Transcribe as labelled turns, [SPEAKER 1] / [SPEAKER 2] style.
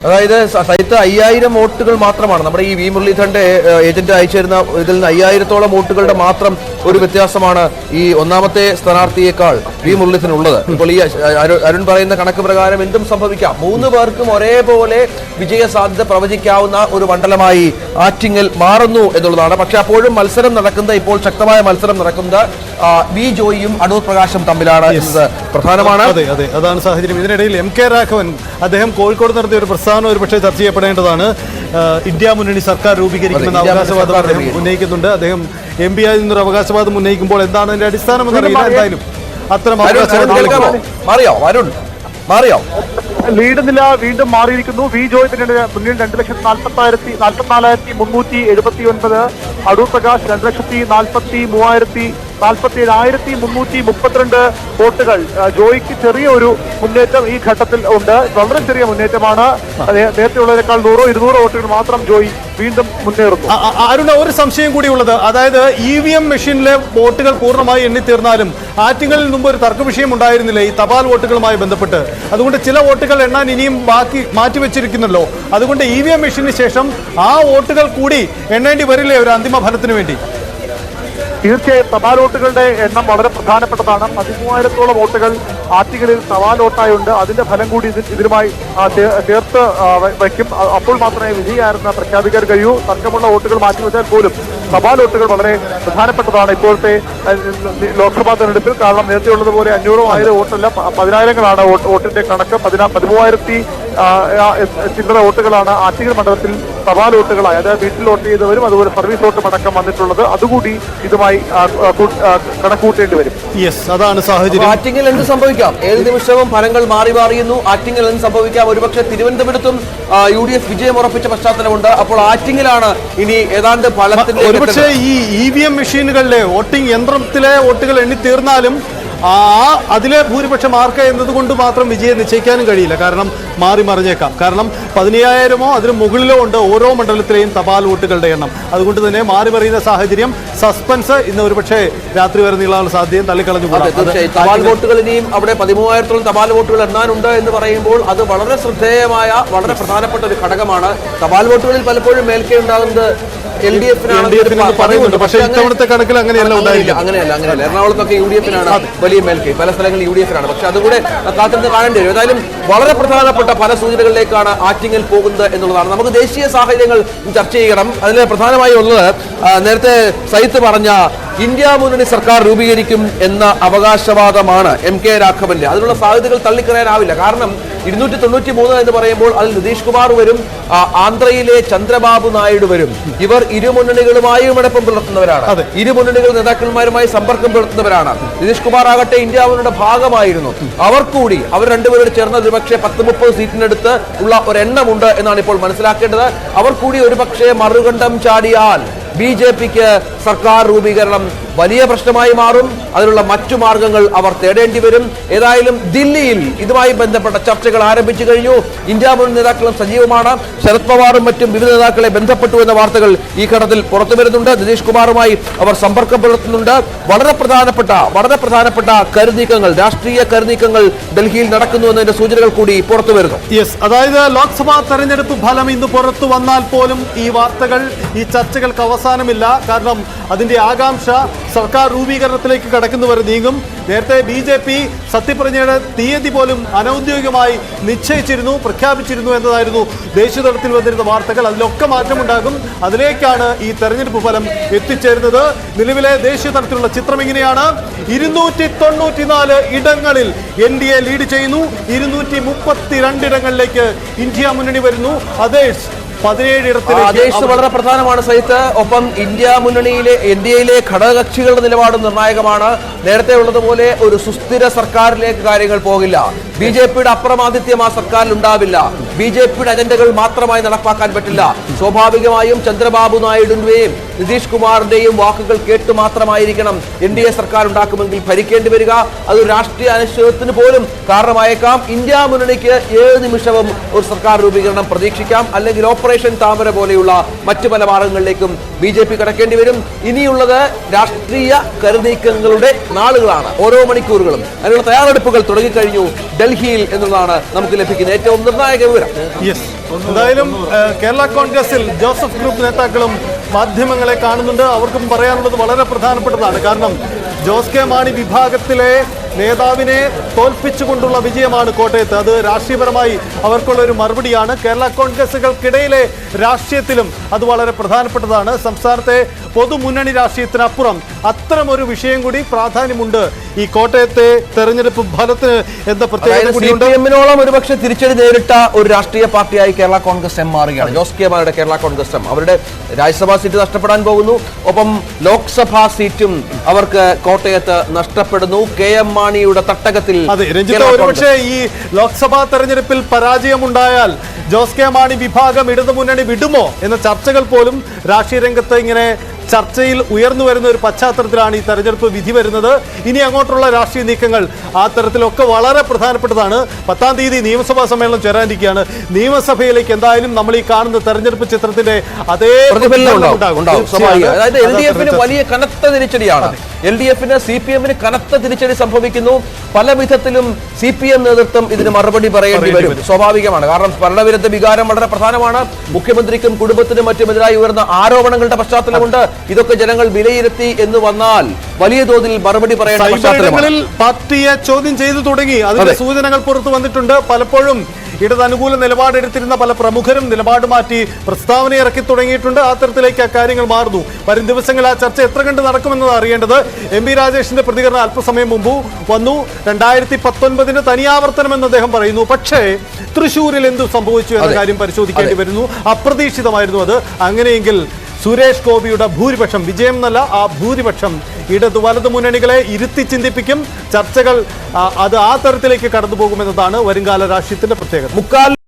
[SPEAKER 1] അതായത് സൈത്ത് 5000 വോട്ടുകൾ മാത്രമാണ് നമ്മുടെ ഈ വി മുരളീധരന്റെ ഏജന്റ് അയച്ചിരുന്ന ഇതിൽ നിന്ന് 5000-ഓളം വോട്ടുകളുടെ മാത്രം ഒരു വ്യത്യാസമാണ് ഈ ഒന്നാമത്തെ സ്ഥാനാർത്ഥിയേക്കാൾ വി മുരളീധരൻ ഉള്ളത്. ഇപ്പോൾ ഈ അരുൺ പറയുന്ന കണക്ക് പ്രകാരം എന്തും സംഭവിക്കാം. 3 പേർക്കും ഒരേപോലെ വിജയ സാധ്യത പ്രവചിക്കാവുന്ന ഒരു മണ്ഡലമായി ആറ്റിങ്ങൽ മാറുന്നു എന്നുള്ളതാണ്. പക്ഷെ അപ്പോഴും മത്സരം നടക്കുന്നത്, ഇപ്പോൾ ശക്തമായ മത്സരം നടക്കുന്നത് വി ജോയിയും അടൂർ പ്രകാശും തമ്മിലാണ് എന്നത് പ്രധാനമാണ്.
[SPEAKER 2] അതെ, അതാണ് സാഹചര്യം. ഇതിനിടയിൽ എം കെ രാഘവൻ അദ്ദേഹം കോഴിക്കോട് നടത്തിയ ഒരു പ്രസ്ഥാനം ഒരു പക്ഷേ ചർച്ച ചെയ്യപ്പെടേണ്ടതാണ്. ഇന്ത്യ മുന്നണി സർക്കാർ രൂപീകരിക്കുമെന്ന അവകാശവാദം അദ്ദേഹം ഉന്നയിക്കുന്നുണ്ട്. അദ്ദേഹം എം പി ആയി നിന്നൊരു അവകാശവാദം ഉന്നയിക്കുമ്പോൾ എന്താണ് അതിന്റെ അടിസ്ഥാനം എന്നറിയില്ല. എന്തായാലും അത്തരം
[SPEAKER 3] ലീഡ് നില വീണ്ടും മാറിയിരിക്കുന്നു. വി ജോയ് മുന്നിൽ 2,44,379, അടൂർ പ്രകാശ് 2,43,47,332 വോട്ടുകൾ. ജോയിക്ക് ചെറിയ ഒരു മുന്നേറ്റം ഈ ഘട്ടത്തിൽ ഉണ്ട്, വളരെ ചെറിയ മുന്നേറ്റമാണ്. നേരത്തെയുള്ളതിനേക്കാൾ 100-200 വോട്ടുകൾ മാത്രം ജോയി വീണ്ടും മുന്നേറുന്നു.
[SPEAKER 2] അരുണ, ഒരു സംശയം കൂടി ഉള്ളത്, അതായത് EVM മെഷീനിലെ വോട്ടുകൾ പൂർണ്ണമായി എണ്ണിത്തീർന്നാലും ആറ്റിങ്ങലിൽ മുമ്പ് ഒരു തർക്ക വിഷയം ഉണ്ടായിരുന്നില്ലേ ഈ തപാൽ വോട്ടുകളുമായി ബന്ധപ്പെട്ട്? അതുകൊണ്ട് ചില വോട്ടുകൾ എണ്ണാൻ ഇനിയും ബാക്കി മാറ്റിവെച്ചിരിക്കുന്നല്ലോ. അതുകൊണ്ട് EVM മെഷീന് ശേഷം ആ വോട്ടുകൾ കൂടി എണ്ണേണ്ടി വരില്ലേ ഒരു അന്തിമ ഫലത്തിന് വേണ്ടി?
[SPEAKER 3] തീർച്ചയായും തപാൽ വോട്ടുകളുടെ എണ്ണം വളരെ പ്രധാനപ്പെട്ടതാണ്. 13,000-ഓളം വോട്ടുകൾ ആറ്റിങ്ങലിൽ തപാൽ വോട്ടായുണ്ട്. അതിന്റെ ഫലം കൂടി ഇതിലുമായി ചേർത്ത് വയ്ക്കും. അപ്പോൾ മാത്രമേ വിജയിയായിരുന്ന പ്രഖ്യാപിക്കാൻ കഴിയൂ. തർക്കമുള്ള വോട്ടുകൾ മാറ്റിവെച്ചാൽ പോലും തപാൽ വോട്ടുകൾ വളരെ പ്രധാനപ്പെട്ടതാണ് ഇപ്പോഴത്തെ ലോക്സഭാ തെരഞ്ഞെടുപ്പിൽ. കാരണം നേരത്തെ ഉള്ളതുപോലെ 500-1000 വോട്ടല്ല, 10,000-ങ്ങളാണ് വോട്ടിന്റെ കണക്ക്. 13,000 ചില്ലറ വോട്ടുകളാണ് ആറ്റിങ്ങൽ മണ്ഡലത്തിൽ തപാൽ വോട്ടുകളായി, അതായത് വീട്ടിൽ വോട്ട് ചെയ്തവരും അതുപോലെ സർവീസ് വോട്ടും അടക്കം വന്നിട്ടുള്ളത്. അതുകൂടി ഇതുമായി കണക്കൂട്ടേണ്ടി വരും.
[SPEAKER 2] അതാണ് സാഹചര്യം.
[SPEAKER 1] ആറ്റിങ്ങൽ എന്ത് സംഭവിക്കാം? ഏത് നിമിഷവും ഫലങ്ങൾ മാറിയുന്നു. ആറ്റിങ്ങൽ എന്ത് സംഭവിക്കാം? ഒരുപക്ഷെ തിരുവനന്തപുരത്തും UDF വിജയം ഉറപ്പിച്ച പശ്ചാത്തലമുണ്ട്. അപ്പോൾ ആറ്റിങ്ങലാണ് ഇനി ഏതാണ്ട് ഫലത്തിന്റെ.
[SPEAKER 2] ഒരുപക്ഷെ ഈ EVM മെഷീനുകളിലെ വോട്ടിംഗ് യന്ത്രത്തിലെ വോട്ടുകൾ എണ്ണി തീർന്നാലും അതിലെ ഭൂരിപക്ഷം ആർക്ക് എന്നതുകൊണ്ട് മാത്രം വിജയം നിശ്ചയിക്കാനും കഴിയില്ല. കാരണം മാറി മറിഞ്ഞേക്കാം. കാരണം 15,000-ഓ അതിന് മുകളിലോ ഉണ്ട് ഓരോ മണ്ഡലത്തിലെയും തപാൽ വോട്ടുകളുടെ എണ്ണം. അതുകൊണ്ട് തന്നെ മാറി മറിയുന്ന സാഹചര്യം, സസ്പെൻസ് ഇന്ന് ഒരുപക്ഷെ രാത്രി വരെ നീളാനുള്ള സാധ്യതയും തള്ളിക്കളഞ്ഞുകൂടാ.
[SPEAKER 1] തപാൽ വോട്ടുകൾ ഇനിയും അവിടെ 13,000-ഓളം തപാൽ വോട്ടുകൾ എണ്ണാനുണ്ട് എന്ന് പറയുമ്പോൾ അത് വളരെ ശ്രദ്ധേയമായ, വളരെ പ്രധാനപ്പെട്ട ഒരു ഘടകമാണ്. തപാൽ വോട്ടുകളിൽ പലപ്പോഴും മേൽക്കൈ ഉണ്ടാകുന്നത് LDF-നാണ്
[SPEAKER 2] പറയുന്നുണ്ട്. പക്ഷേ ഇത്തവണത്തെ കണക്കിൽ അങ്ങനെയല്ല.
[SPEAKER 1] അങ്ങനെയല്ല. എറണാകുളത്തൊക്കെ UDF-നാണ് വലിയ മേൽക്കൈ, പല സ്ഥലങ്ങളിൽ UDF-നാണ്. പക്ഷെ അതുകൂടെ കാത്തിരുന്ന് കാണേണ്ടി വരും. ഏതായാലും വളരെ പ്രധാനപ്പെട്ട പല സൂചനകളിലേക്കാണ് ആറ്റിങ്ങൽ പോകുന്നത് എന്നുള്ളതാണ്. നമുക്ക് ദേശീയ സാഹചര്യങ്ങൾ ചർച്ച ചെയ്യണം. അതിൽ പ്രധാനമായി ഉള്ളത് നേരത്തെ സൈത്ത് പറഞ്ഞ ഇന്ത്യ മുന്നണി സർക്കാർ രൂപീകരിക്കും എന്ന അവകാശവാദമാണ് എം കെ രാഘവന്റെ. അതിനുള്ള സാധ്യതകൾ തള്ളിക്കളയാനാവില്ല. കാരണം 293 എന്ന് പറയുമ്പോൾ അതിൽ നിതീഷ് കുമാർ വരും, ആന്ധ്രയിലെ ചന്ദ്രബാബു നായിഡു വരും. ഇവർ ഇരുമുന്നണികളുമായും അടുപ്പം പുലർത്തുന്നവരാണ്, ഇരുമുന്നണികൾ നേതാക്കന്മാരുമായി സമ്പർക്കം പുലർത്തുന്നവരാണ്. നിതീഷ് കുമാർ ആകട്ടെ ഇന്ത്യ മുന്നണിയുടെ ഭാഗമായിരുന്നു. അവർ രണ്ടുപേരോട് ചേർന്ന് ഒരുപക്ഷെ 10-30 സീറ്റിനടുത്ത് ഉള്ള ഒരെണ്ണമുണ്ട് എന്നാണ് ഇപ്പോൾ മനസ്സിലാക്കേണ്ടത്. അവർ കൂടി ഒരുപക്ഷെ മറുകണ്ഠം ചാടിയാൽ BJP-ക്ക് സർക്കാർ രൂപീകരണം വലിയ പ്രശ്നമായി മാറും. അതിനുള്ള മറ്റു മാർഗങ്ങൾ അവർ തേടേണ്ടി വരും. ഏതായാലും ദില്ലിയിൽ ഇതുമായി ബന്ധപ്പെട്ട ചർച്ചകൾ ആരംഭിച്ചു കഴിഞ്ഞു. ഇന്ത്യ മുന്നണി നേതാക്കളും സജീവമാണ്. ശരത് പവാറും മറ്റും വിവിധ നേതാക്കളെ ബന്ധപ്പെട്ടു എന്ന വാർത്തകൾ ഈ ഘട്ടത്തിൽ പുറത്തു വരുന്നുണ്ട്. നിതീഷ് കുമാറുമായി അവർ സമ്പർക്കം പുലർത്തുന്നുണ്ട്. വളരെ പ്രധാനപ്പെട്ട കരുനീക്കങ്ങൾ, രാഷ്ട്രീയ കരുനീക്കങ്ങൾ ഡൽഹിയിൽ നടക്കുന്നു എന്നതിന്റെ സൂചനകൾ കൂടി പുറത്തു വരുന്നു.
[SPEAKER 2] അതായത് ലോക്സഭാ തെരഞ്ഞെടുപ്പ് ഫലം ഇന്ന് പുറത്തു വന്നാൽ പോലും ഈ വാർത്തകൾ, ഈ ചർച്ചകൾക്ക് അവസാനമില്ല. കാരണം അതിന്റെ ആകാംക്ഷ സർക്കാർ രൂപീകരണത്തിലേക്ക് കടക്കുന്നവരെ നീങ്ങും. നേരത്തെ BJP സത്യപ്രതിജ്ഞയുടെ തീയതി പോലും അനൌദ്യോഗികമായി പ്രഖ്യാപിച്ചിരുന്നു എന്നതായിരുന്നു ദേശീയ തലത്തിൽ വന്നിരുന്ന വാർത്തകൾ. അതിലൊക്കെ മാറ്റമുണ്ടാകും. അതിലേക്കാണ് ഈ തെരഞ്ഞെടുപ്പ് ഫലം എത്തിച്ചേരുന്നത്. നിലവിലെ ദേശീയ തലത്തിലുള്ള ചിത്രം ഇങ്ങനെയാണ്. 294 ഇടങ്ങളിൽ NDA ലീഡ് ചെയ്യുന്നു. 232 ഇടങ്ങളിലേക്ക് ഇന്ത്യ മുന്നണി വരുന്നു. അതേഴ്സ് 17 ഇടത്തിലേക്ക്.
[SPEAKER 1] വളരെ പ്രധാനമാണ് സൈത്ത്. ഒപ്പം ഇന്ത്യ മുന്നണിയിലെ NDA-യിലെ ഘടകകക്ഷികളുടെ നിലപാടും നിർണായകമാണ്. നേരത്തെ ഉള്ളതുപോലെ ഒരു സുസ്ഥിര സർക്കാരിലേക്ക് കാര്യങ്ങൾ പോകില്ല. BJP-യുടെ അപ്രമാദിത്യം ആ സർക്കാരിൽ ഉണ്ടാവില്ല. BJP-യുടെ അജണ്ടകൾ മാത്രമായി നടപ്പാക്കാൻ പറ്റില്ല. സ്വാഭാവികമായും ചന്ദ്രബാബു നായിഡുവിന്റെയും നിതീഷ് കുമാറിന്റെയും വാക്കുകൾ കേട്ടു മാത്രമായിരിക്കണം NDA സർക്കാർ ഉണ്ടാക്കുമെങ്കിൽ ഭരിക്കേണ്ടി വരിക. അത് രാഷ്ട്രീയ അനിശ്ചിതത്വത്തിന് പോലും കാരണമായേക്കാം. ഇന്ത്യ മുന്നണിക്ക് ഏത് നിമിഷവും ഒരു സർക്കാർ രൂപീകരണം പ്രതീക്ഷിക്കാം. അല്ലെങ്കിൽ ഓപ്പറേഷൻ താമര പോലെയുള്ള മറ്റു പല മാർഗങ്ങളിലേക്കും BJP കടക്കേണ്ടി വരും. ഇനിയുള്ളത് രാഷ്ട്രീയ കരുനീക്കങ്ങളുടെ നാളുകളാണ്, ഓരോ മണിക്കൂറുകളും. അതിനുള്ള തയ്യാറെടുപ്പുകൾ തുടങ്ങിക്കഴിഞ്ഞു ഡൽഹിയിൽ എന്നുള്ളതാണ് നമുക്ക് ലഭിക്കുന്ന ഏറ്റവും നിർണായക വിവരം.
[SPEAKER 2] എന്തായാലും കേരള കോൺഗ്രസിൽ ജോസഫ് ഗ്രൂപ്പ് നേതാക്കളും മാധ്യമങ്ങളെ കാണുന്നുണ്ട്. അവർക്കും പറയാനുള്ളത് വളരെ പ്രധാനപ്പെട്ടതാണ്. കാരണം ജോസ് കെ മാണി വിഭാഗത്തിലെ നേതാവിനെ തോൽപ്പിച്ചുകൊണ്ടുള്ള വിജയമാണ് കോട്ടയത്ത്. അത് രാഷ്ട്രീയപരമായി അവർക്കുള്ള ഒരു മറുപടിയാണ്. കേരള കോൺഗ്രസുകൾക്കിടയിലെ രാഷ്ട്രീയത്തിലും അത് വളരെ പ്രധാനപ്പെട്ടതാണ്. സംസ്ഥാനത്തെ പൊതുമുന്നണി രാഷ്ട്രീയത്തിനപ്പുറം അത്തരമൊരു വിഷയം കൂടി പ്രാധാന്യമുണ്ട് ഈ കോട്ടയത്തെ തെരഞ്ഞെടുപ്പ് ഫലത്തിന് എന്ന പ്രത്യേകത കൂടിയുണ്ട്.
[SPEAKER 1] CPM-നോളം ഒരുപക്ഷെ തിരിച്ചടി നേരിട്ട ഒരു രാഷ്ട്രീയ പാർട്ടിയായി കേരള കോൺഗ്രസ് എം മാറുകയാണ്. ജോസ് കെ മാണിയുടെ കേരള കോൺഗ്രസ് എം അവരുടെ രാജ്യസഭാ സീറ്റ് നഷ്ടപ്പെടാൻ പോകുന്നു. ഒപ്പം ലോക്സഭാ സീറ്റും അവർക്ക് കോട്ടയത്ത് നഷ്ടപ്പെടുന്നു. KM മാണിയുടെ തട്ടകത്തിൽ.
[SPEAKER 2] അതെ രഞ്ജിത്ത്, ഒരുപക്ഷെ ഈ ലോക്സഭാ തെരഞ്ഞെടുപ്പിൽ പരാജയമുണ്ടായാൽ ജോസ് കെ മാണി വിഭാഗം ഇടതുമുന്നണി വിടുമോ എന്ന ചർച്ചകൾ പോലും രാഷ്ട്രീയ രംഗത്ത് ഇങ്ങനെ ചർച്ചയിൽ ഉയർന്നു വരുന്ന ഒരു പശ്ചാത്തലത്തിലാണ് ഈ തെരഞ്ഞെടുപ്പ് വിധി വരുന്നത്. ഇനി അങ്ങോട്ടുള്ള രാഷ്ട്രീയ നീക്കങ്ങൾ ആ തരത്തിലൊക്കെ വളരെ പ്രധാനപ്പെട്ടതാണ്. 10-ാം തീയതി നിയമസഭാ സമ്മേളനം ചേരാനിരിക്കുകയാണ്. നിയമസഭയിലേക്ക് എന്തായാലും നമ്മൾ ഈ കാണുന്ന തെരഞ്ഞെടുപ്പ് ചിത്രത്തിന്റെ അതേ
[SPEAKER 1] പ്രതിഫലനം ഉണ്ടാകും. അതായത് LDF-ന് വലിയ കനത്ത തിരിച്ചടിയാണ്. LDF-ന് CPM-ന് കനത്ത തിരിച്ചടി സംഭവിക്കുന്നു. പല വിധത്തിലും CPM നേതൃത്വം ഇതിന് മറുപടി പറയേണ്ടി വരും. സ്വാഭാവികമാണ്. കാരണം ഭരണവിരുദ്ധ വികാരം വളരെ പ്രധാനമാണ്. മുഖ്യമന്ത്രിക്കും കുടുംബത്തിനും മറ്റുമെതിരായി ഉയർന്ന ആരോപണങ്ങളുടെ പശ്ചാത്തലമുണ്ട്. ഇതൊക്കെ ജനങ്ങൾ വിലയിരുത്തി എന്ന് വന്നാൽ വലിയ തോതിൽ മറുപടി പറയേണ്ട പശ്ചാത്തലങ്ങളിൽ
[SPEAKER 2] പാർട്ടിയെ ചോദ്യം ചെയ്തു തുടങ്ങി. അതിന്റെ സൂചനകൾ പുറത്തു വന്നിട്ടുണ്ട്. പലപ്പോഴും ഇടതനുകൂല നിലപാടെടുത്തിരുന്ന പല പ്രമുഖരും നിലപാട് മാറ്റി പ്രസ്താവന ഇറക്കി തുടങ്ങിയിട്ടുണ്ട്. ആ തരത്തിലേക്ക് കാര്യങ്ങൾ മാറുന്നു. വരും ദിവസങ്ങളിൽ ആ ചർച്ച എത്ര കണ്ട് നടക്കുമെന്നത് അറിയേണ്ടത്. MP രാജേഷിന്റെ പ്രതികരണം അല്പസമയം മുമ്പ് വന്നു. 2019 തനിയാവർത്തനമെന്ന് അദ്ദേഹം പറയുന്നു. പക്ഷേ തൃശ്ശൂരിൽ എന്തു സംഭവിച്ചു എന്ന കാര്യം പരിശോധിക്കേണ്ടി വരുന്നു. അപ്രതീക്ഷിതമായിരുന്നു അത്. അങ്ങനെയെങ്കിൽ സുരേഷ് ഗോപിയുടെ ഭൂരിപക്ഷം, വിജയം എന്നല്ല ആ ഭൂരിപക്ഷം ഇടതു വലതു മുന്നണികളെ ഇരുത്തി ചിന്തിപ്പിക്കും. ചർച്ചകൾ അത് ആ തരത്തിലേക്ക് കടന്നു പോകുമെന്നതാണ് വരുംകാല രാഷ്ട്രീയത്തിന്റെ പ്രത്യേകത.